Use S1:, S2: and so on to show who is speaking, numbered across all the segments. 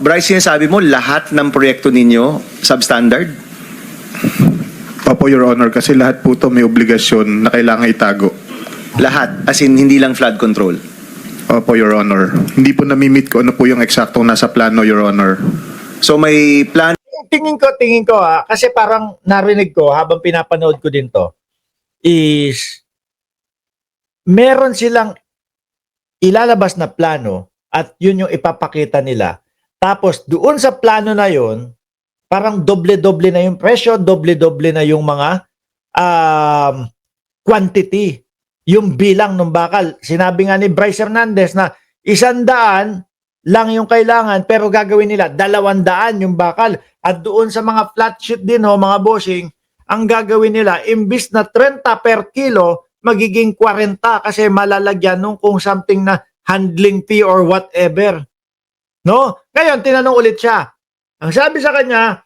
S1: Bryce, sinasabi mo lahat ng proyekto ninyo substandard?
S2: Opo, Your Honor, kasi lahat po ito may obligasyon na kailangan itago.
S1: Lahat, as in hindi lang flood control.
S2: Opo, Your Honor. Hindi po namimit ko ano po yung eksaktong nasa plano, Your Honor.
S1: So may plan
S3: Tingin ko kasi parang narinig ko habang pinapanood ko din to, is meron silang ilalabas na plano at yun yung ipapakita nila. Tapos doon sa plano na yun, parang doble-doble na yung presyo, doble-doble na yung mga quantity, yung bilang ng bakal. Sinabi nga ni Bryce Hernandez na 100 lang yung kailangan pero gagawin nila 200 yung bakal. At doon sa mga flat sheet din mga bossing, ang gagawin nila imbis na 30 per kilo, magiging 40 kasi malalagyan nung kung something na handling fee or whatever. No? Ngayon, tinanong ulit siya. Ang sabi sa kanya,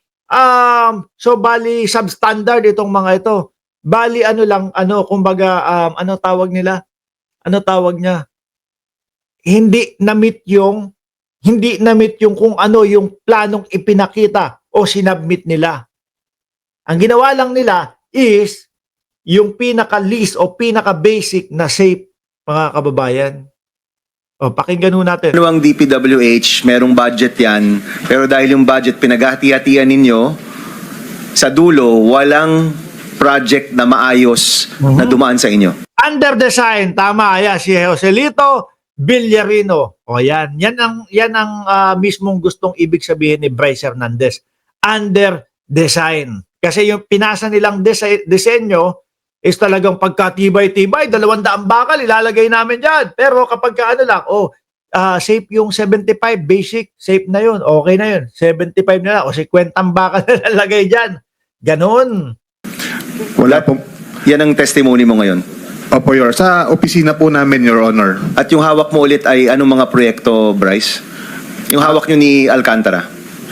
S3: so bali substandard itong mga ito. Bali kumbaga, ano tawag nila? Ano tawag niya? Hindi na-meet yung kung ano yung planong ipinakita o sinubmit nila. Ang ginawa lang nila is yung pinaka-least o pinaka-basic na safe, mga kababayan. O, pakinggan ho natin.
S1: ano ang DPWH, merong budget yan, pero dahil yung budget pinaghati-hatian ninyo, sa dulo, walang project na maayos na dumaan sa inyo.
S3: Under design, tama, ayan, si Joselito Villarino. O yan ang mismong gustong ibig sabihin ni Bryce Hernandez. Under design. Kasi yung pinasa nilang disenyo is talagang pagkatibay-tibay, 200 bakal, ilalagay namin dyan. Pero kapag safe yung 75, basic, safe na yun, okay na yun. 75 na lang, o 50 bakal na lalagay dyan. Ganon.
S2: Wala po.
S1: Yan ang testimony mo ngayon.
S2: Opo, Your. Sa opisina po namin, Your Honor.
S1: At yung hawak mo ulit ay anong mga proyekto, Bryce? Yung hawak nyo ni Alcantara?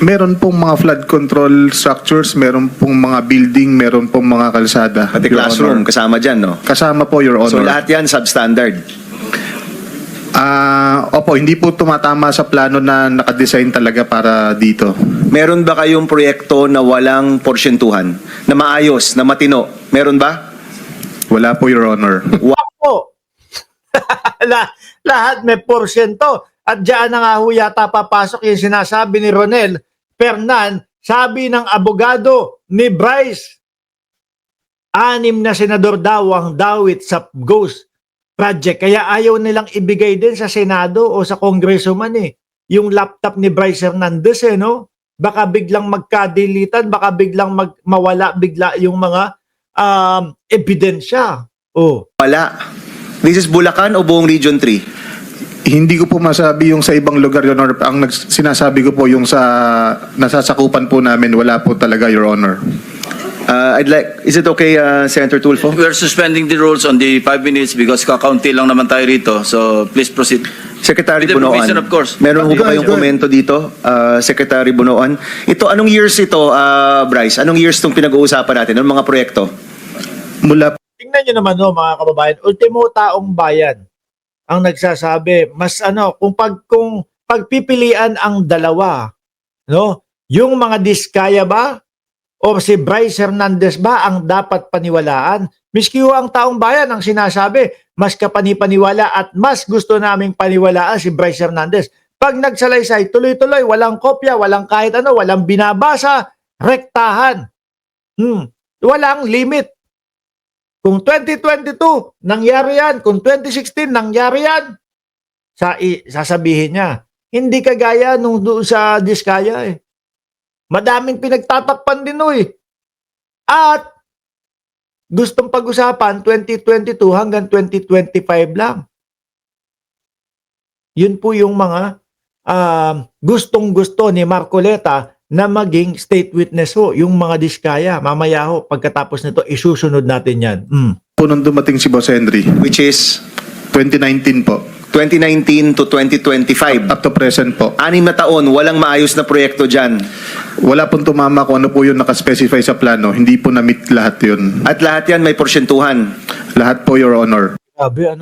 S2: Meron pong mga flood control structures, meron pong mga building, meron pong mga kalsada.
S1: Pati
S2: Your
S1: classroom,
S2: Honor.
S1: kasama dyan, no?
S2: Kasama po, Your
S1: So
S2: Honor.
S1: lahat yan substandard.
S2: Opo, hindi po tumatama sa plano na nakadesign talaga para dito.
S1: Meron ba kayong proyekto na walang porsyentuhan? Na maayos, na matino? Meron ba?
S2: Wala po, Your Honor.
S3: Ako. Lahat may porsyento. At diyan na nga ho yata papasok yung sinasabi ni Ronel Fernan, sabi ng abogado ni Bryce, 6 na senador daw ang dawit sa Ghost Project. Kaya ayaw nilang ibigay din sa Senado o sa Congressman yung laptop ni Bryce Hernandez no? Baka biglang magkadilitan, baka biglang mawala bigla yung mga ebidensya.
S1: Wala. This is Bulacan o buong Region 3?
S2: Hindi ko po masabi yung sa ibang lugar, Your Honor. Ang sinasabi ko po yung sa nasasakupan po namin, wala po talaga, Your Honor.
S1: Is it okay, Senator Tulfo?
S4: We are suspending the rules on the 5 minutes because kakaunti lang naman tayo rito. So please proceed.
S1: Secretary
S4: With the
S1: Bunoan,
S4: permission, of course.
S1: meron ho ba kayong komento dito, Secretary Bunoan? Anong years ito, Bryce? Anong years itong pinag-uusapan natin? Anong mga proyekto?
S2: Mula
S3: Tingnan nyo naman mga kababayan, ultimo taong bayan ang nagsasabi, mas kung pagpipilian ang dalawa, no? Yung mga diskaya ba o si Bryce Hernandez ba ang dapat paniwalaan? Miski ang taong bayan ang sinasabi, mas kapanipaniwala at mas gusto naming paniwalaan si Bryce Hernandez. Pag nagsalaysay, tuloy-tuloy, walang kopya, walang kahit walang binabasa, rektahan. Walang limit. Kung 2022, nangyari yan. Kung 2016, nangyari yan. Sasabihin niya, hindi kagaya nung doon sa Diskaya Madaming pinagtatakpan din At gustong pag-usapan 2022 hanggang 2025 lang. Yun po yung mga gustong-gusto ni Marcoleta na maging state witness yung mga Diskaya. Mamaya pagkatapos nito, isusunod natin yan.
S2: po nung dumating si Boss Henry,
S1: Which is
S2: 2019 po.
S1: 2019 to 2025.
S2: Up to present po.
S1: 6 na taon, walang maayos na proyekto dyan.
S2: Wala pong tumama kung ano po yung nakaspecify sa plano. Hindi po na-meet lahat yun.
S1: At lahat yan may porsyentuhan.
S2: Lahat po, Your Honor.
S3: Grabe,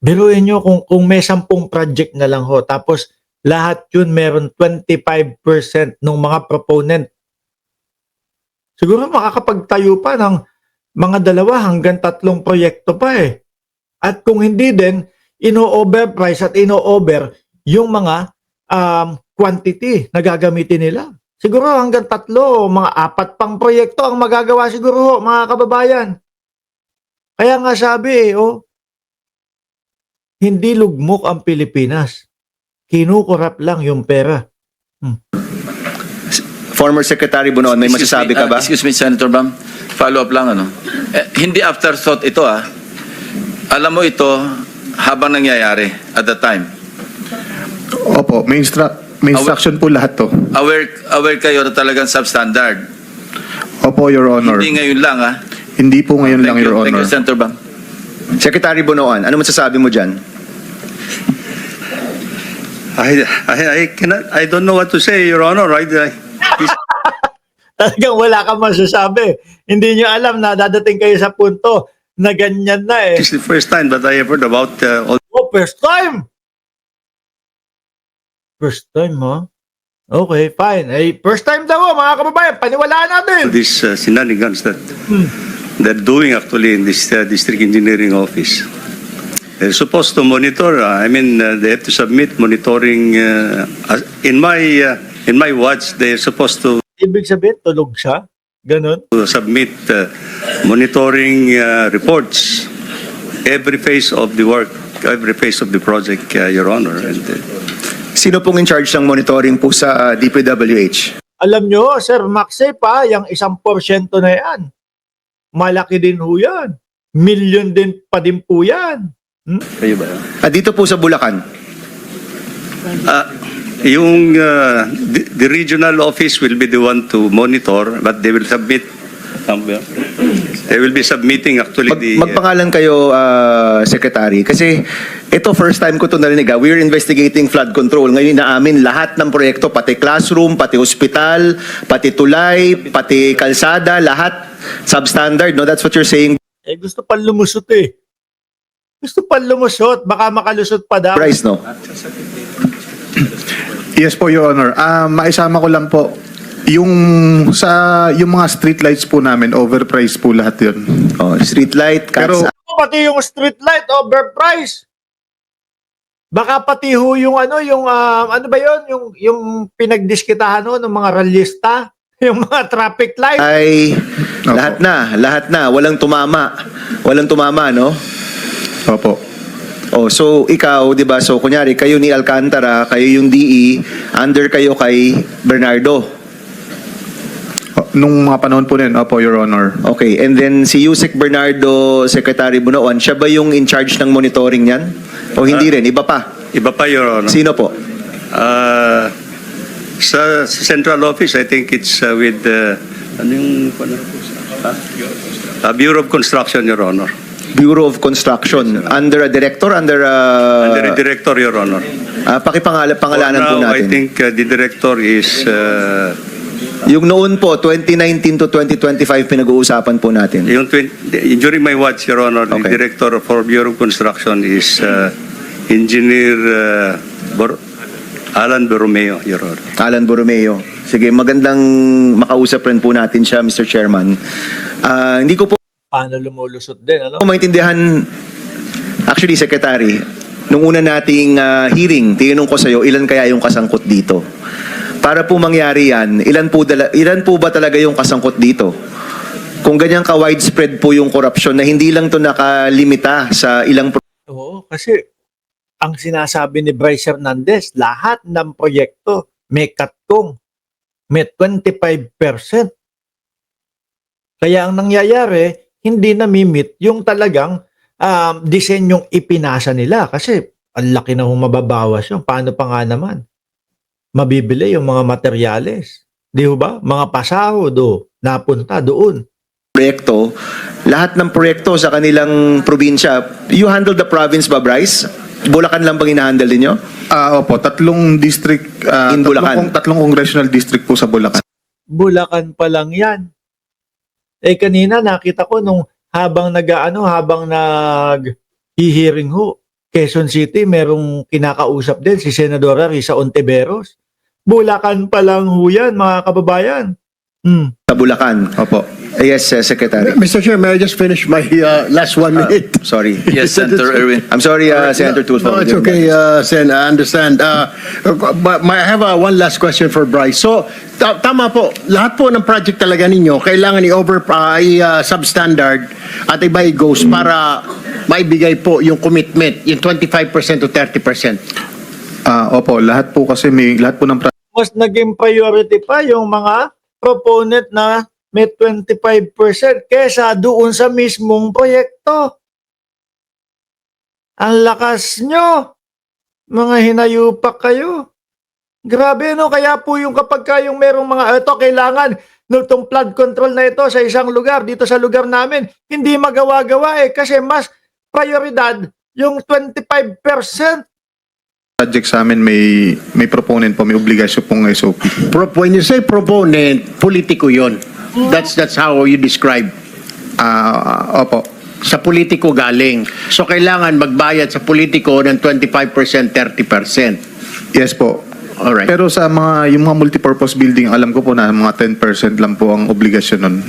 S3: Biruin nyo kung may 10 project na lang ho, tapos lahat yun meron 25% ng mga proponent. Siguro makakapagtayo pa ng mga 2 hanggang 3 proyekto pa eh. At kung hindi din, ino-overprice at ino-over yung mga quantity na gagamitin nila. Siguro hanggang 3, mga 4 pang proyekto ang magagawa siguro ho, mga kababayan. Kaya nga sabi hindi lugmok ang Pilipinas. Kinukurap lang yung pera.
S1: Former Secretary Bunoan, may
S4: Excuse
S1: masasabi
S4: me,
S1: ka ba?
S4: Excuse me, Senator Bam. Follow up lang, ano? Hindi afterthought ito, Alam mo ito habang nangyayari at the time.
S2: Opo, may instruction po lahat to.
S4: Aware kayo na talagang substandard.
S2: Opo, Your Honor.
S4: Hindi ngayon lang,
S2: Hindi po ngayon lang, Your
S4: Thank
S2: Honor.
S4: you, Senator Bam.
S1: Secretary Bunoan, ano masasabi mo dyan?
S5: I don't know what to say, Your Honor.
S3: Talagang wala kang masasabi. Hindi nyo alam na dadating kayo sa punto na ganyan na eh.
S5: It's the first time that I have heard about all
S3: First time! First time, ha? Okay, fine. First time daw, mga kababayan. Paniwalaan natin.
S5: these shenanigans that they're doing actually in this district engineering office. They're supposed to monitor. They have to submit monitoring. In my watch, they're supposed to
S3: Ibig sabihin, tulog siya. Ganun.
S5: submit monitoring reports every phase of the work, every phase of the project, Your Honor. And
S1: Sino pong in charge ng monitoring po sa DPWH?
S3: Alam nyo, Sir Maxey pa, yung 1% na yan. Malaki din ho yan. Million din pa din po yan.
S4: Kayo ba?
S1: At dito po sa Bulacan,
S5: yung the regional office will be the one to monitor, but they will submit. They will be submitting actually the.
S1: magpangalan kayo, Secretary, kasi ito first time ko ito narinig. We're investigating flood control. Ngayon inaamin lahat ng proyekto, pati classroom, pati hospital, pati tulay, pati kalsada, lahat substandard, no? That's what you're saying,
S3: Gusto pa lumusot eh. Gusto pa lumusot. Baka makalusot pa daw.
S1: Bryce, no?
S2: Yes po, Your Honor. Maisama ko lang po, yung mga street lights po namin, overpriced po lahat yun.
S1: Oh, street light,
S2: Pero-
S3: Pati yung street light, overpriced. Baka pati ho yung ano ba yun? Yung pinagdiskitahan ho ng mga rallyista. Yung mga traffic light.
S1: ay
S2: Opo.
S1: lahat na. Walang tumama, no?
S2: Opo.
S1: Oh, so ikaw, 'di ba? So kunyari kayo ni Alcantara, kayo yung DE, under kayo kay Bernardo.
S2: Nung mga panahon po din, opo, Your Honor.
S1: Okay, and then si Yusek Bernardo, Secretary Bunoan, siya ba yung in charge ng monitoring niyan? O hindi rin, iba pa?
S5: Iba pa, Your Honor.
S1: Sino po?
S5: Sa central office, I think it's with Bureau of Construction, Your Honor.
S1: Bureau of Construction, under a director, under
S5: Under the director, Your Honor.
S1: pangalanan po
S5: For now, I
S1: natin.
S5: think the director is
S1: Yung noon po, 2019 to 2025 pinag-uusapan po natin.
S5: during my watch, Your Honor, the
S1: Okay.
S5: director for Bureau of Construction is Engineer Alan Borromeo, Your Honor.
S1: Alan Borromeo. Sige, magandang makausap rin po natin siya, Mr. Chairman. Hindi ko po
S3: Paano lumulusot din, ano?
S1: maintindihan, actually, Secretary, nung una nating hearing, tinanong ko sa'yo, ilan kaya yung kasangkot dito? Para po mangyari yan, ilan po ba talaga yung kasangkot dito? Kung ganyan ka-widespread po yung korupsyon na hindi lang to nakalimita sa ilang
S3: Oo, kasi ang sinasabi ni Bryce Hernandez, lahat ng proyekto may katkong, may 25%. Kaya ang nangyayari, hindi na-meet yung talagang disenyong ipinasa nila. Kasi ang laki na humababawas yun. Paano pa nga naman? Mabibili yung mga materyales. Di ba? Mga pasahod napunta doon.
S1: proyekto, lahat ng proyekto sa kanilang probinsya, you handle the province ba, Bryce? Bulacan lang bang inahandle ninyo?
S2: Opo, 3 district,
S1: In Bulacan.
S2: tatlong congressional district po sa Bulacan.
S3: Bulacan pa lang yan. Kanina nakita ko nung habang nag-hearing ho, Quezon City, merong kinakausap din si Senadora Risa Ontiveros. Bulacan pa lang ho yan, mga kababayan.
S1: Sa Bulacan.
S2: Opo.
S1: Yes, Secretary.
S6: Mr. Chair, may I just finish my last 1 minute?
S1: Sorry.
S4: Yes, Senator Erwin.
S1: I'm sorry, Senator Tulfo.
S6: No, it's okay, Sen. I understand. But I have one last question for Bryce. So, tama po. Lahat po ng project talaga ninyo, kailangan i-substandard at iba i-goes para maibigay po yung commitment, yung 25% to 30%.
S2: Opo, lahat po kasi lahat po ng
S3: Mas naging priority pa yung mga proponent na may 25% kesa doon sa mismong proyekto. Ang lakas nyo. Mga hinayupak kayo. Grabe, no? Kaya po yung kapag yung merong mga, ito, kailangan itong flood control na ito sa isang lugar, dito sa lugar namin, hindi magawa-gawa kasi mas prioridad yung 25%.
S2: project sa amin may proponent po, may obligasyon pong SOP.
S6: When you say proponent, politiko yon. That's how you describe.
S2: Opo.
S6: Sa politiko galing. So, kailangan magbayad sa politiko ng 25%, 30%.
S2: Yes po.
S6: Alright.
S2: Pero sa yung mga multipurpose building, alam ko po na mga 10% lang po ang obligasyon nun.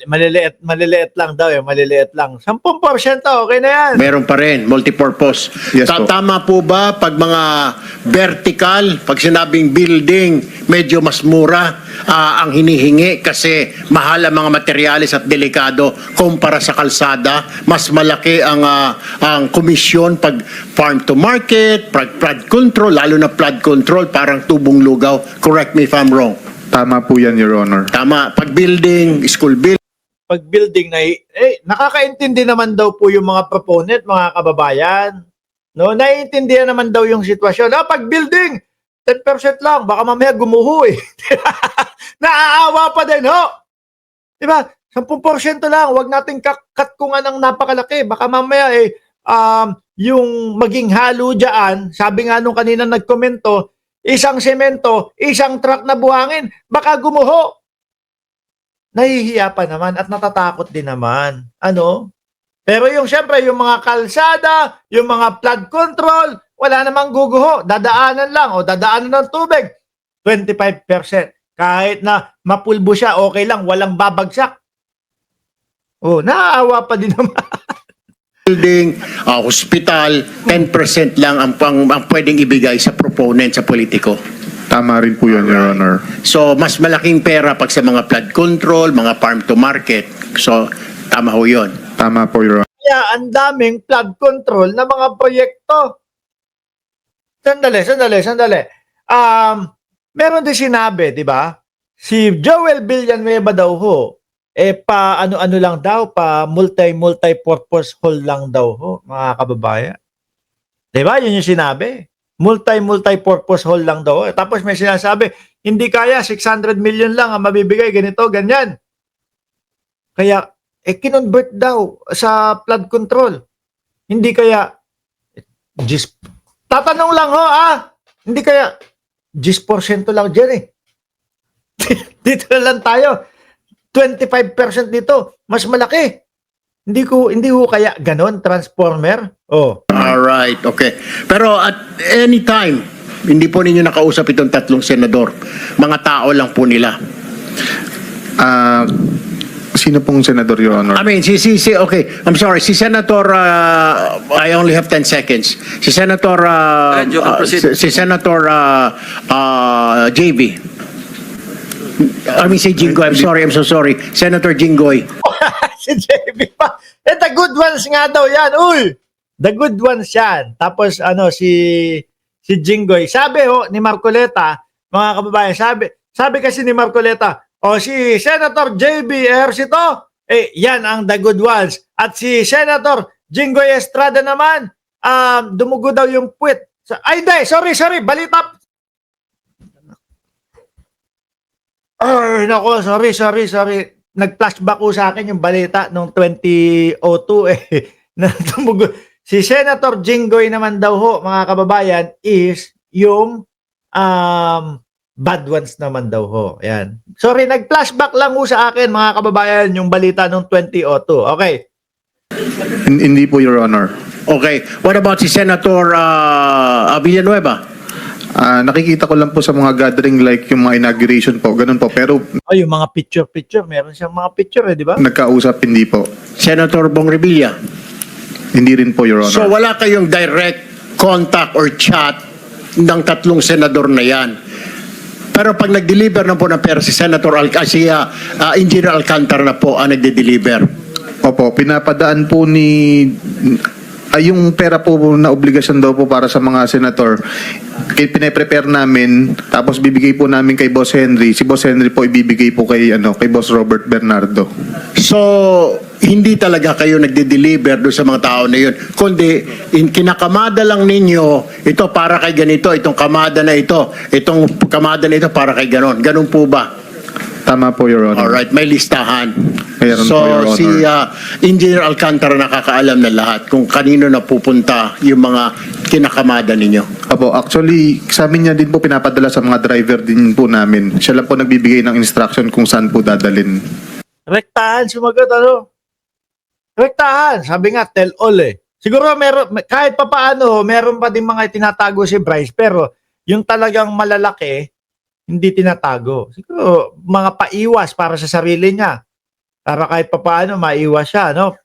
S3: Maliliit lang daw maliliit lang. 10% okay na yan.
S6: Meron pa rin, multipurpose.
S2: Yes po.
S6: Tama po ba pag mga vertical, pag sinabing building, medyo mas mura ang hinihingi kasi mahal ang mga materyales at delikado kumpara sa kalsada, mas malaki ang komisyon pag farm to market, pag flood control, lalo na flood control, parang tubong lugaw. Correct me if I'm wrong.
S2: Tama po yan, Your Honor.
S6: Tama, pag building, school building,
S3: Pag building na, nakakaintindi naman daw po yung mga proponent, mga kababayan. No, naiintindihan naman daw yung sitwasyon. Pag building, 10% lang, baka mamaya gumuho eh. Naaawa pa din, ho? Diba? 10% lang, wag nating katkungan ng napakalaki. Baka mamaya yung maging halo dyan, sabi nga nung kanina nagkomento, isang semento, isang truck na buhangin, baka gumuho. Nahihiya pa naman at natatakot din naman. Ano? Pero yung syempre, yung mga kalsada, yung mga flood control, wala namang guguho. Dadaanan lang o dadaanan ng tubig. 25%. Kahit na mapulbo siya, okay lang. Walang babagsak. Oh, naaawa pa din naman.
S6: building, hospital, 10% lang ang pwedeng ibigay sa proponent, sa politiko.
S2: Tama rin po yun, Your Honor.
S6: So, mas malaking pera pag sa mga flood control, mga farm to market. So, tama ho yun.
S2: Tama po, Your Honor.
S3: Kaya ang daming flood control na mga proyekto. Sandali. Meron din sinabi, di ba? Si Joel Villanueva daw ho, pa ano-ano lang daw, pa multi-purpose hall lang daw ho, mga kababayan. Di ba? Yun yung sinabi. Multi-purpose hall lang daw. Tapos may sinasabi, hindi kaya, 600 million lang ang mabibigay, ganito, ganyan. Kaya, kinonvert daw sa flood control. Hindi kaya, tatanong lang ho, hindi kaya, 10% lang dyan eh. Dito na lang tayo. 25% dito, mas malaki. Hindi ho kaya ganon, transformer? Oh.
S6: Alright, okay. Pero at any time, hindi po ninyo nakausap itong tatlong senador. Mga tao lang po nila.
S2: Sino pong senador, Your Honor?
S6: I mean, okay, I'm sorry, si Senator, I only have 10 seconds. Si Senator,
S4: you can proceed.
S6: si Senator JB. I mean, si Jinggoy, I'm so sorry. Senator Jinggoy.
S3: Si JB pa. The good ones nga daw yan. Uy! The good ones yan. Tapos si Jinggoy. Sabi ni Marcoleta, mga kababayan, sabi kasi ni Marcoleta, si Senator JB Ejercito, yan ang the good ones. At si Senator Jinggoy Estrada naman, dumugo daw yung puwit. Ay, hindi. Sorry. Balita. Ay, nako. Sorry. Nag-flashback ko sa akin yung balita noong 2002 na tumugo. Si Senator Jinggoy naman daw ho, mga kababayan, is yung bad ones naman daw ho. Ayan. Sorry, nag-flashback lang ho sa akin, mga kababayan, yung balita noong 2002. Okay.
S2: Hindi po, Your Honor.
S6: Okay. What about si Senator Villanueva?
S2: Nakikita ko lang po sa mga gathering like yung mga inauguration po, ganun po. Pero
S3: Ay, yung mga picture, meron siyang mga picture di ba?
S2: nagkausap, hindi po.
S6: Senator Bong Revilla?
S2: Hindi rin po, Your Honor.
S6: So wala kayong direct contact or chat ng tatlong senador na yan. Pero pag nag-deliver na po ng pera si Senator Engineer Alcantara na po ang nagde-deliver.
S2: Opo, pinapadaan po yung pera po na obligasyon daw po para sa mga senator, pine-prepare namin, tapos bibigay po namin kay Boss Henry. Si Boss Henry po ibibigay po kay Boss Robert Bernardo.
S6: So, hindi talaga kayo nagde-deliver doon sa mga tao na yun. Kundi, kinakamada lang ninyo, ito para kay ganito, itong kamada na ito, itong kamada na ito para kay ganon. Ganon po ba?
S2: Tama po, Your Honor.
S6: Alright, may listahan.
S2: Mayroon
S6: So,
S2: po, Your Honor.
S6: si Engineer Alcantara nakakaalam na lahat kung kanino na pupunta yung mga kinakamada ninyo.
S2: Opo, actually, sa amin niya din po pinapadala sa mga driver din po namin. Siya lang po nagbibigay ng instruction kung saan po dadalin.
S3: Rektahan, sumagot Rektahan, sabi nga, tell all Siguro kahit pa paano, meron pa din mga tinatago si Bryce, pero yung talagang malalaki, hindi tinatago. Siguro, mga paiwas para sa sarili niya. Para kahit pa paano, maiwas siya, no?